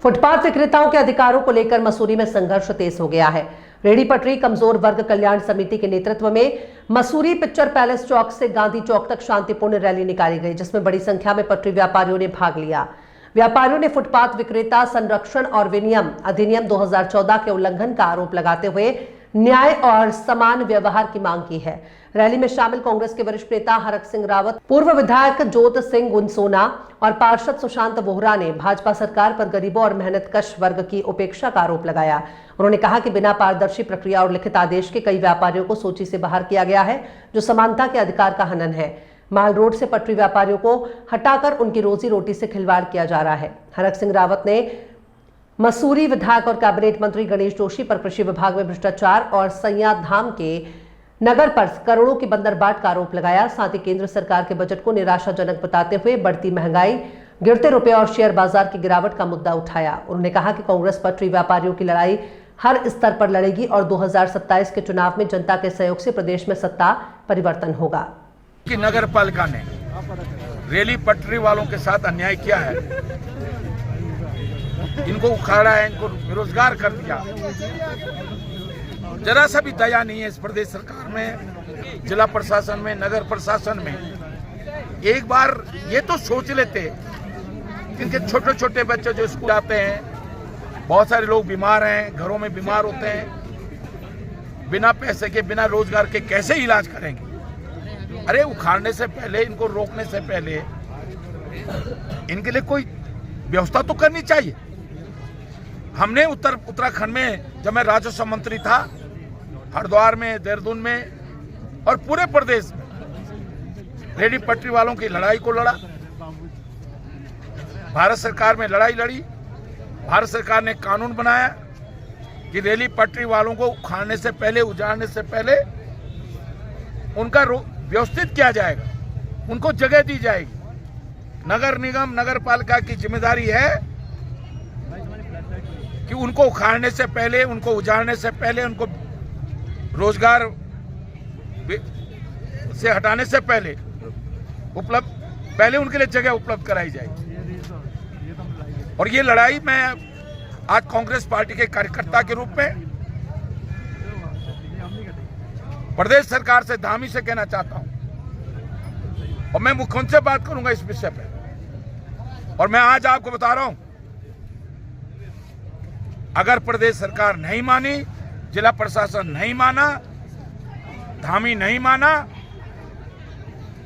Footpath विक्रेताओं के अधिकारों को लेकर मसूरी में संघर्ष तेज हो गया है। रेहड़ी पटरी कमजोर वर्ग कल्याण समिति के नेतृत्व में मसूरी पिक्चर पैलेस चौक से गांधी चौक तक शांतिपूर्ण रैली निकाली गई, जिसमें बड़ी संख्या में पटरी व्यापारियों ने भाग लिया। व्यापारियों ने फुटपाथ विक्रेता संरक्षण और विनियम अधिनियम 2014 के उल्लंघन का आरोप लगाते हुए न्याय और समान व्यवहार की मांग की है। रैली में शामिल कांग्रेस के वरिष्ठ नेता हरक सिंह रावत, पूर्व विधायक जोत सिंह गुनसोना और पार्षद सुशांत बोहरा ने भाजपा सरकार पर गरीबों और मेहनतकश वर्ग की उपेक्षा का आरोप लगाया। उन्होंने कहा कि बिना पारदर्शी प्रक्रिया और लिखित आदेश के कई व्यापारियों को सूची से बाहर किया गया है, जो समानता के अधिकार का हनन है। माल रोड से पटरी व्यापारियों को हटाकर उनकी रोजी रोटी से खिलवाड़ किया जा रहा है। हरक सिंह रावत ने मसूरी विधायक और कैबिनेट मंत्री गणेश जोशी पर कृषि विभाग में भ्रष्टाचार और सैया धाम के नगर पर करोड़ों की बंदरबाट का आरोप लगाया। साथ ही केंद्र सरकार के बजट को निराशाजनक बताते हुए बढ़ती महंगाई, गिरते रुपए और शेयर बाजार की गिरावट का मुद्दा उठाया। उन्होंने कहा कि कांग्रेस पटरी व्यापारियों की लड़ाई हर स्तर पर लड़ेगी और 2027 के चुनाव में जनता के सहयोग से प्रदेश में सत्ता परिवर्तन होगा। कि नगर पालिका ने रेली पटरी वालों के साथ अन्याय किया है, इनको उखाड़ा है, इनको बेरोजगार कर दिया। जरा सा भी दया नहीं है इस प्रदेश सरकार में, जिला प्रशासन में, नगर प्रशासन में। एक बार ये तो सोच लेते, इनके छोटे छोटे बच्चे जो स्कूल आते हैं, बहुत सारे लोग बीमार हैं, घरों में बीमार होते हैं, बिना पैसे के, बिना रोजगार के कैसे इलाज करेंगे? अरे उखाड़ने से पहले, इनको रोकने से पहले इनके लिए कोई व्यवस्था तो करनी चाहिए। हमने उत्तराखंड में, जब मैं राजस्व मंत्री था, हरिद्वार में, देहरादून में और पूरे प्रदेश में रेहड़ी पटरी वालों की लड़ाई को लड़ा। भारत सरकार में लड़ाई लड़ी। भारत सरकार ने कानून बनाया कि रेहड़ी पटरी वालों को उखाड़ने से पहले, उजाड़ने से पहले उनका व्यवस्थित किया जाएगा, उनको जगह दी जाएगी। नगर निगम, नगर पालिका की जिम्मेदारी है कि उनको उखाड़ने से पहले, उनको उजाड़ने से पहले, उनको रोजगार से हटाने से पहले पहले उनके लिए जगह उपलब्ध कराई जाएगी। और ये लड़ाई मैं आज कांग्रेस पार्टी के कार्यकर्ता के रूप में प्रदेश सरकार से, धामी से कहना चाहता हूं, और मैं मुख्यमंत्री से बात करूंगा इस विषय पे। और मैं आज आपको बता रहा हूं, अगर प्रदेश सरकार नहीं मानी, जिला प्रशासन नहीं माना, धामी नहीं माना,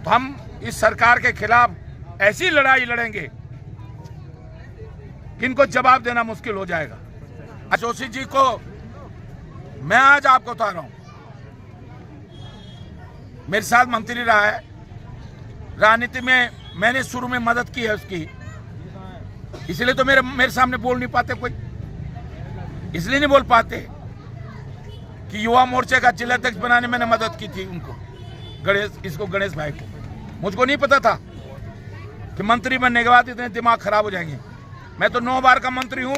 तो हम इस सरकार के खिलाफ ऐसी लड़ाई लड़ेंगे कि इनको जवाब देना मुश्किल हो जाएगा। जोशी जी को मैं आज आपको बता रहा हूं, मेरे साथ मंत्री रहा है, राजनीति में मैंने शुरू में मदद की है उसकी, इसलिए तो मेरे सामने बोल नहीं पाते कोई, इसलिए नहीं बोल पाते कि युवा मोर्चे का जिलाध्यक्ष बनाने में मैंने मदद की थी उनको, गणेश भाई को। मुझको नहीं पता था कि मंत्री बनने के बाद इतने दिमाग खराब हो जाएंगे। मैं तो 9 बार का मंत्री हूं,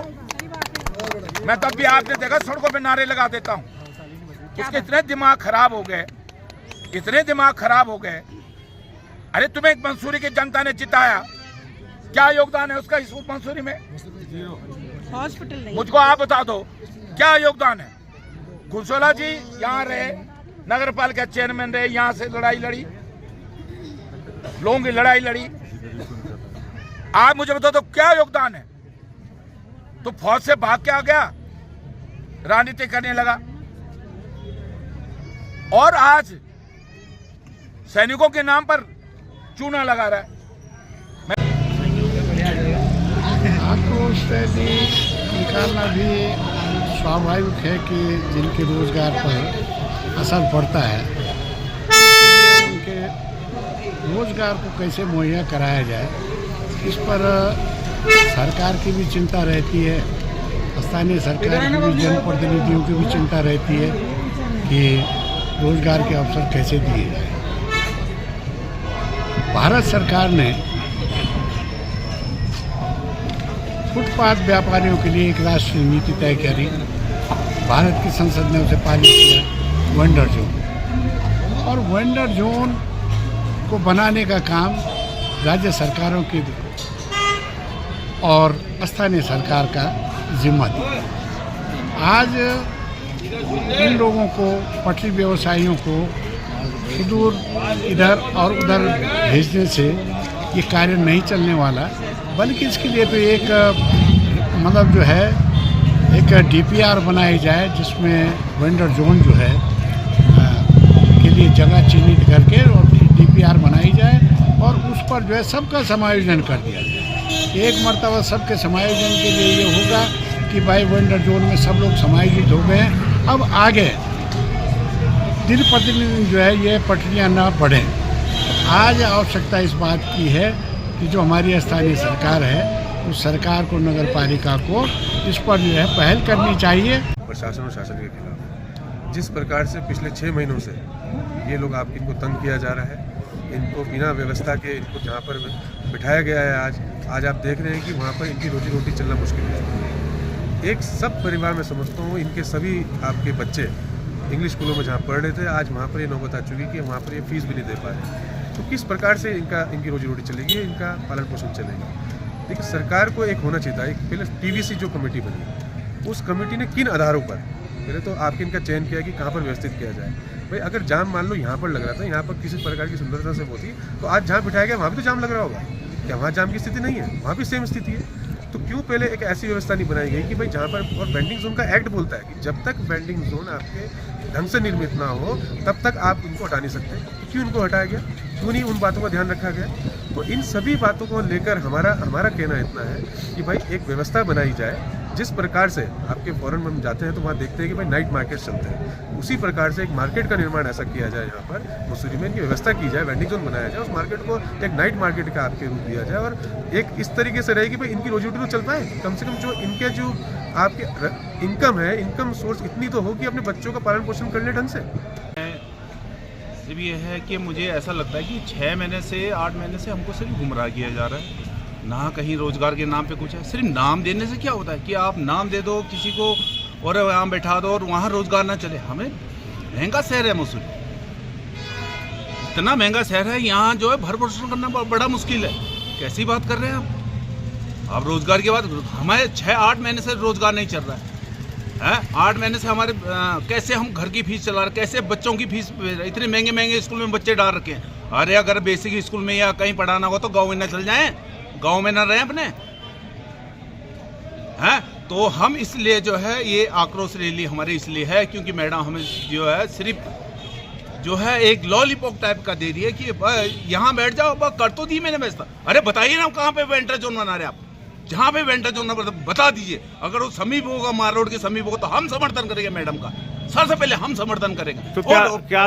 मैं तब भी आपने देखा सड़कों पे नारे लगा देता हूं। उसके इतने दिमाग खराब हो गए, इतने दिमाग खराब हो गए। अरे तुम्हें एक मंसूरी की जनता ने जिताया, क्या योगदान है उसका इस मंसूरी में? हॉस्पिटल नहीं। मुझको आप बता दो क्या योगदान है। गुनसोला जी यहाँ रहे, नगर पालिका चेयरमैन रहे, यहाँ से लड़ाई लड़ी, लोगों की लड़ाई लड़ी। आप मुझे बता दो क्या योगदान है? तो फौज से भाग के आ गया, राजनीति करने लगा, और आज सैनिकों के नाम पर चूना लगा रहा है। आक्रोश रैली निकालना भी स्वाभाविक है कि जिनके रोजगार पर असर पड़ता है, उनके रोजगार को कैसे मुहैया कराया जाए, इस पर सरकार की भी चिंता रहती है, स्थानीय सरकार की भी, जनप्रतिनिधियों की भी चिंता रहती है कि रोजगार के अवसर कैसे दिए जाए। भारत सरकार ने फुटपाथ व्यापारियों के लिए एक राष्ट्रीय नीति तय करी। भारत की संसद ने उसे पारित किया, वेंडर जोन। और वेंडर जोन को बनाने का काम राज्य सरकारों की और स्थानीय सरकार का जिम्मा दिया। आज इन लोगों को, पटरी व्यवसायियों को सुदूर इधर और उधर भेजने से ये कार्य नहीं चलने वाला, बल्कि इसके लिए तो एक मतलब जो है एक DPR बनाई जाए, जिसमें वेंडर जोन जो है के लिए जगह चिन्हित करके और DPR बनाई जाए और उस पर जो है सबका समायोजन कर दिया जाए। एक मर्तबा सबके समायोजन के लिए ये होगा कि भाई वेंडर जोन में सब लोग समायोजित हो गए हैं, अब आगे दिन प्रतिदिन जो है ये पटरियाँ ना बढ़ें। आज आवश्यकता इस बात की है कि जो हमारी स्थानीय सरकार है, उस सरकार को, नगर पालिका को इस पर जो है पहल करनी चाहिए। प्रशासन और शासन के खिलाफ जिस प्रकार से पिछले 6 महीनों से ये लोग इनको तंग किया जा रहा है, इनको बिना व्यवस्था के इनको जहाँ पर बिठाया गया है, आज आप देख रहे हैं कि वहाँ पर इनकी रोजी रोटी चलना मुश्किल हो चुकी है। एक सब परिवार में समझता हूँ, इनके सभी आपके बच्चे इंग्लिश स्कूलों में जहाँ पढ़ रहे थे, आज वहाँ पर ये नौबत आ चुकी कि वहाँ पर ये फीस भी नहीं दे पा रहे। तो किस प्रकार से इनकी रोजी रोटी चलेगी, इनका पालन पोषण चलेगा। देखिए, सरकार को एक होना चाहिए था, एक पहले PVC जो कमेटी बनी, उस कमेटी ने किन आधारों पर, पहले तो आपके इनका चयन किया कि कहाँ पर व्यवस्थित किया जाए। भाई अगर जाम मान लो यहाँ पर लग रहा था, यहाँ पर किसी प्रकार की सुंदरता से होती, तो आज जहाँ बिठाया गया वहाँ भी तो जाम लग रहा होगा। क्या वहाँ जाम की स्थिति नहीं है? वहाँ भी सेम स्थिति है। तो क्यों पहले एक ऐसी व्यवस्था नहीं बनाई गई कि भाई जहाँ पर, और वेंडिंग जोन का एक्ट बोलता है कि जब तक वेंडिंग जोन आपके ढंग से निर्मित ना हो तब तक आप उनको हटा नहीं सकते। तो क्यों उनको हटाया गया? क्यों नहीं उन बातों का ध्यान रखा गया? तो इन सभी बातों को लेकर हमारा कहना इतना है कि भाई एक व्यवस्था बनाई जाए। जिस प्रकार से आपके फॉरेन में हम जाते हैं तो वहाँ देखते हैं कि भाई नाइट मार्केट चलते हैं, उसी प्रकार से एक मार्केट का निर्माण ऐसा किया जाए, यहाँ पर मसूरी में इनकी व्यवस्था की जाए, वेंडिंग जोन बनाया जाए, उस मार्केट को एक नाइट मार्केट का आपके रूप दिया जाए और एक इस तरीके से रहे कि भाई इनकी रोजी रोटी तो चल पाए। कम से कम जो इनके जो आपके इनकम है, इनकम सोर्स इतनी तो हो कि अपने बच्चों का पालन पोषण कर ले ढंग से। सिर्फ ये है कि मुझे ऐसा लगता है कि 6 महीने से 8 महीने से हमको सिर्फ गुमराह किया जा रहा है, ना कहीं रोजगार के नाम पे कुछ है। सिर्फ नाम देने से क्या होता है कि आप नाम दे दो किसी को और वहाँ बैठा दो और वहाँ रोजगार ना चले। हमें महंगा शहर है मसूरी, इतना महंगा शहर है, यहाँ जो है भर पोषण करना बड़ा मुश्किल है। कैसी बात कर रहे हैं आप रोजगार की बात? हमारे 6-8 महीने से रोजगार नहीं चल रहा है। 8 महीने से हमारे कैसे हम घर की फीस चला रहे, कैसे बच्चों की फीस, इतने महंगे महंगे स्कूल में बच्चे डाल रखे हैं। अरे अगर बेसिक स्कूल में या कहीं पढ़ाना हो तो गाँव में ना चल जाएं, गाँव में ना रहे अपने, हैं? तो हम इसलिए जो है ये आक्रोश रैली हमारी इसलिए है क्योंकि मैडम हमें जो है सिर्फ जो है एक लॉलीपॉप टाइप का दे दिए कि यहाँ बैठ जाओ, कर तो दी मैंने व्यवस्था। अरे बताइए ना कहाँ पे वेंटर जोन बना रहे आप, जहाँ पे वेंटर जोन बता दीजिए। अगर वो समीप होगा, मार रोड के समीप होगा तो हम समर्थन करेंगे मैडम का, सबसे पहले हम समर्थन करेंगे। तो क्या